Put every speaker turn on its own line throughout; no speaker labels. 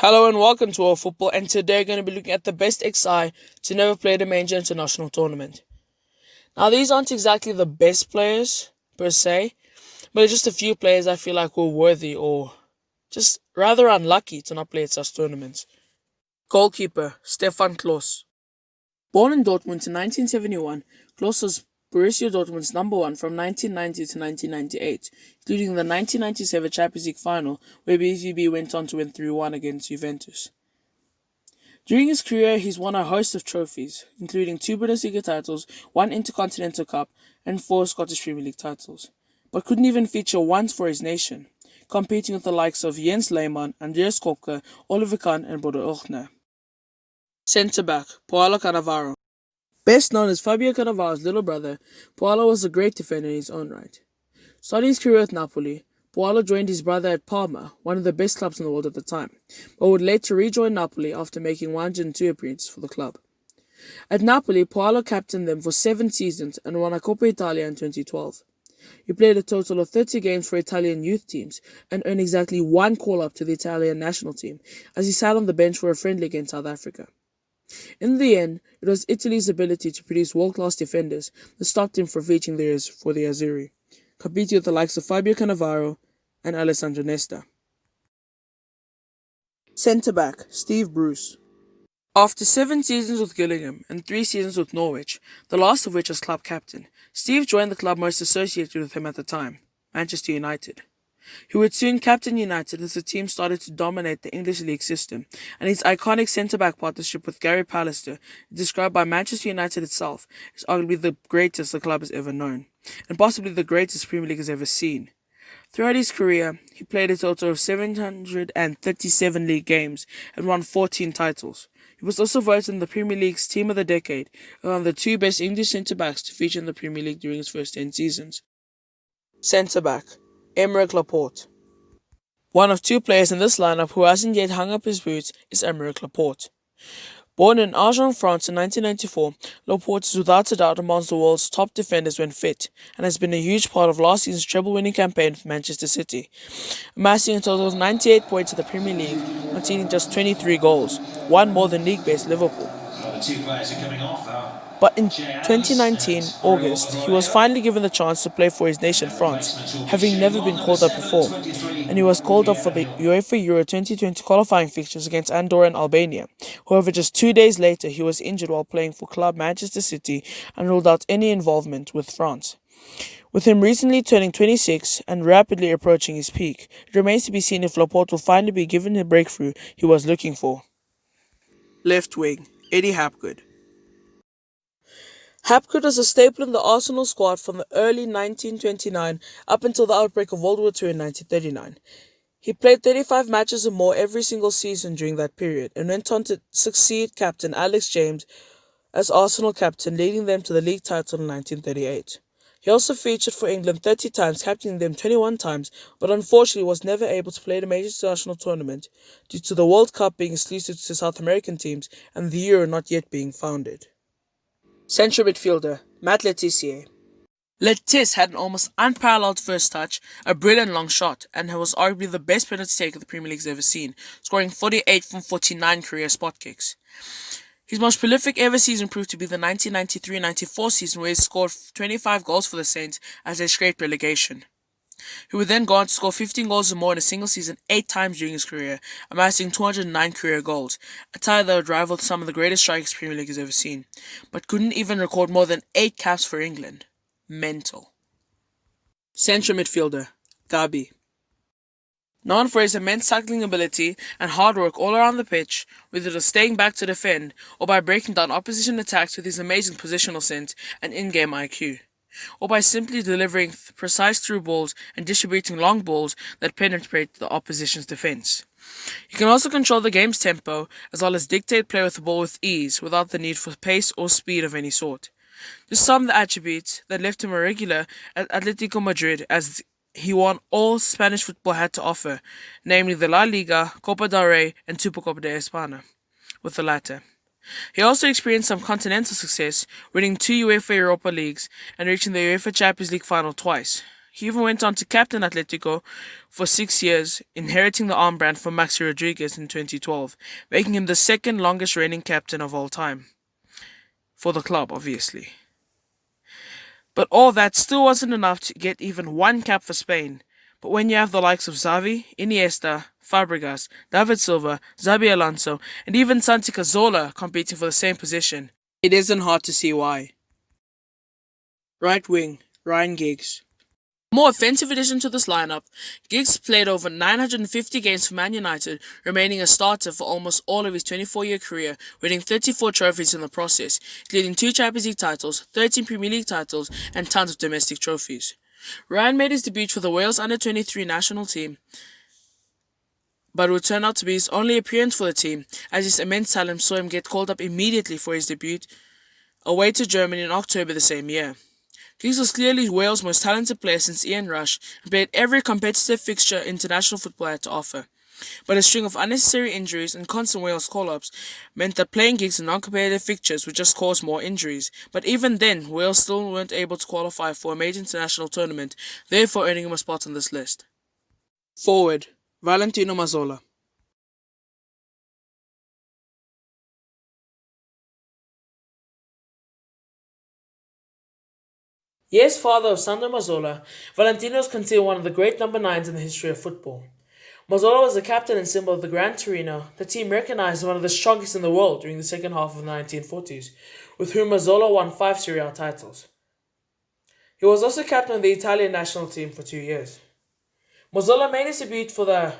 Hello and welcome to our football, and today we're going to be looking at the best XI to never play a major international tournament. Now, these aren't exactly the best players per se, but just a few players I feel like were worthy or just rather unlucky to not play at such tournaments. Goalkeeper Stefan Klose. Born in Dortmund in 1971, Klose was Borussia Dortmund's number one from 1990 to 1998, including the 1997 Champions League final, where BVB went on to win 3-1 against Juventus. During his career, he's won a host of trophies, including 2 Bundesliga titles, 1 Intercontinental Cup, and 4 Scottish Premier League titles, but couldn't even feature once for his nation, competing with the likes of Jens Lehmann, Andreas Kopke, Oliver Kahn, and Bodo Ochner. Centre-back, Paolo Cannavaro. Best known as Fabio Cannavaro's little brother, Paolo was a great defender in his own right. Starting his career at Napoli, Paolo joined his brother at Parma, one of the best clubs in the world at the time, but would later rejoin Napoli after making 102 appearances for the club. At Napoli, Paolo captained them for 7 seasons and won a Coppa Italia in 2012. He played a total of 30 games for Italian youth teams and earned exactly 1 call-up to the Italian national team, as he sat on the bench for a friendly against South Africa. In the end, it was Italy's ability to produce world-class defenders that stopped him from reaching for the Azzurri, competing with the likes of Fabio Cannavaro and Alessandro Nesta. Centre-back, Steve Bruce. After 7 seasons with Gillingham and 3 seasons with Norwich, the last of which as club captain, Steve joined the club most associated with him at the time, Manchester United. He would soon captain United as the team started to dominate the English league system, and his iconic centre-back partnership with Gary Pallister, described by Manchester United itself, is arguably the greatest the club has ever known, and possibly the greatest Premier League has ever seen. Throughout his career, he played a total of 737 league games and won 14 titles. He was also voted in the Premier League's Team of the Decade, among the 2 best English centre-backs to feature in the Premier League during his first 10 seasons. Centre-back, Aymeric Laporte. One of 2 players in this lineup who hasn't yet hung up his boots is Aymeric Laporte. Born in Agen, France in 1994, Laporte is without a doubt amongst the world's top defenders when fit, and has been a huge part of last season's treble-winning campaign for Manchester City, amassing a total of 98 points in the Premier League, conceding just 23 goals, 1 more than league-based Liverpool. But in 2019, August, he was finally given the chance to play for his nation, France, having never been called up before, and he was called up for the UEFA Euro 2020 qualifying fixtures against Andorra and Albania. However, just 2 days later, he was injured while playing for club Manchester City and ruled out any involvement with France. With him recently turning 26 and rapidly approaching his peak, it remains to be seen if Laporte will finally be given the breakthrough he was looking for. Left wing, Eddie Hapgood. Hapgood was a staple in the Arsenal squad from the early 1929 up until the outbreak of World War II in 1939. He played 35 matches or more every single season during that period and went on to succeed captain Alex James as Arsenal captain, leading them to the league title in 1938. He also featured for England 30 times, captaining them 21 times, but unfortunately was never able to play the major international tournament due to the World Cup being exclusive to South American teams and the Euro not yet being founded. Central midfielder, Matt Le Tissier. Letizia had an almost unparalleled first touch, a brilliant long shot, and was arguably the best penalty taker the Premier League's ever seen, scoring 48 from 49 career spot kicks. His most prolific ever season proved to be the 1993-94 season, where he scored 25 goals for the Saints as they escaped relegation. He would then go on to score 15 goals or more in a single season 8 times during his career, amassing 209 career goals, a tie that would rival some of the greatest strikers the Premier League has ever seen, but couldn't even record more than 8 caps for England. Mental. Central midfielder, Gabi. Known for his immense tackling ability and hard work all around the pitch, whether it was staying back to defend or by breaking down opposition attacks with his amazing positional sense and in-game IQ, or by simply delivering precise through balls and distributing long balls that penetrate the opposition's defense. He can also control the game's tempo, as well as dictate play with the ball with ease, without the need for pace or speed of any sort. Just some of the attributes that left him a regular at Atletico Madrid, as he won all Spanish football had to offer, namely the La Liga, Copa del Rey, and Supercopa de España, with the latter. He also experienced some continental success, winning 2 UEFA Europa Leagues and reaching the UEFA Champions League final twice. He even went on to captain Atletico for 6 years, inheriting the armband from Maxi Rodriguez in 2012, making him the second longest reigning captain of all time. For the club, obviously. But all that still wasn't enough to get even one cap for Spain. But when you have the likes of Xavi, Iniesta, Fabregas, David Silva, Xabi Alonso, and even Santi Cazorla competing for the same position, it isn't hard to see why. Right wing, Ryan Giggs. More offensive addition to this lineup, Giggs played over 950 games for Man United, remaining a starter for almost all of his 24-year career, winning 34 trophies in the process, including 2 Champions League titles, 13 Premier League titles, and tons of domestic trophies. Ryan made his debut for the Wales under-23 national team, but it would turn out to be his only appearance for the team, as his immense talent saw him get called up immediately for his debut away to Germany in October the same year. Giggs was clearly Wales' most talented player since Ian Rush and played every competitive fixture international football had to offer. But a string of unnecessary injuries and constant Wales call-ups meant that playing Giggs in non-competitive fixtures would just cause more injuries. But even then, Wales still weren't able to qualify for a major international tournament, therefore earning him a spot on this list. Forward, Valentino Mazzola. Yes, father of Sandro Mazzola, Valentino is considered one of the great number 9s in the history of football. Mazzola was the captain and symbol of the Gran Torino, the team recognized as one of the strongest in the world during the second half of the 1940s, with whom Mazzola won 5 Serie A titles. He was also captain of the Italian national team for 2 years. Mazzola made his debut for the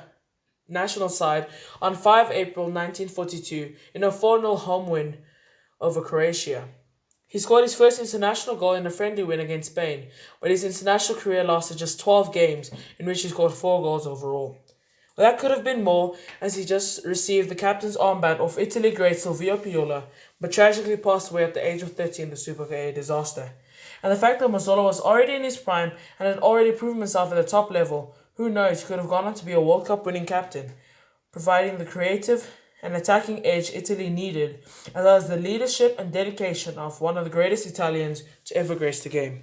national side on 5 April 1942 in a 4-0 home win over Croatia. He scored his first international goal in a friendly win against Spain, but his international career lasted just 12 games, in which he scored 4 goals overall. Well, that could have been more, as he just received the captain's armband off Italy great Silvio Piola, but tragically passed away at the age of 30 in the Super A disaster. And the fact that Mazzola was already in his prime and had already proven himself at the top level, who knows, he could have gone on to be a World Cup winning captain, providing the creative and attacking edge Italy needed, as well as the leadership and dedication of one of the greatest Italians to ever grace the game.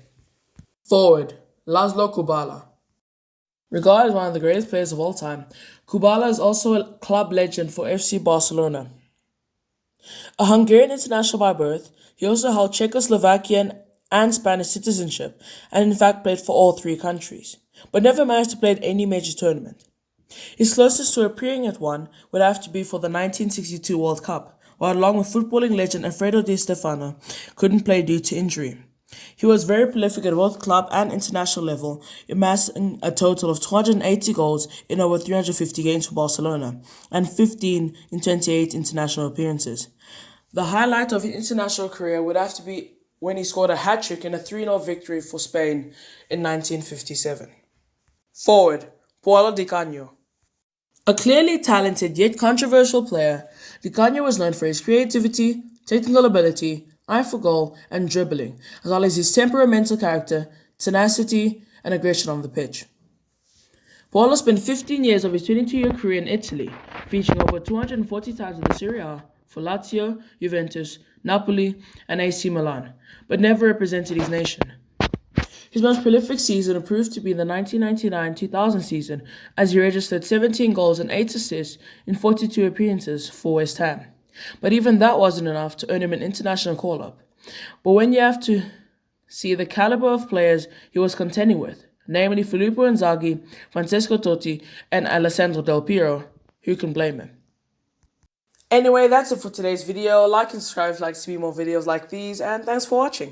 Forward, Laszlo Kubala. Regarded as one of the greatest players of all time, Kubala is also a club legend for FC Barcelona. A Hungarian international by birth, he also held Czechoslovakian and Spanish citizenship, and in fact played for all 3 countries, but never managed to play at any major tournament. His closest to appearing at one would have to be for the 1962 World Cup, while along with footballing legend Alfredo Di Stefano, couldn't play due to injury. He was very prolific at both club and international level, amassing a total of 280 goals in over 350 games for Barcelona, and 15 in 28 international appearances. The highlight of his international career would have to be when he scored a hat-trick in a 3-0 victory for Spain in 1957. Forward, Paolo Di Canio. A clearly talented yet controversial player, Di Canio was known for his creativity, technical ability, eye for goal, and dribbling, as well as his temperamental character, tenacity, and aggression on the pitch. Paolo spent 15 years of his 22-year career in Italy, featuring over 240 times in the Serie A for Lazio, Juventus, Napoli, and AC Milan, but never represented his nation. His most prolific season proved to be the 1999-2000 season, as he registered 17 goals and 8 assists in 42 appearances for West Ham. But even that wasn't enough to earn him an international call-up. But when you have to see the caliber of players he was contending with, namely Filippo Inzaghi, Francesco Totti, and Alessandro Del Piero, who can blame him? Anyway, that's it for today's video. Like and subscribe if you'd like to see more videos like these, and thanks for watching.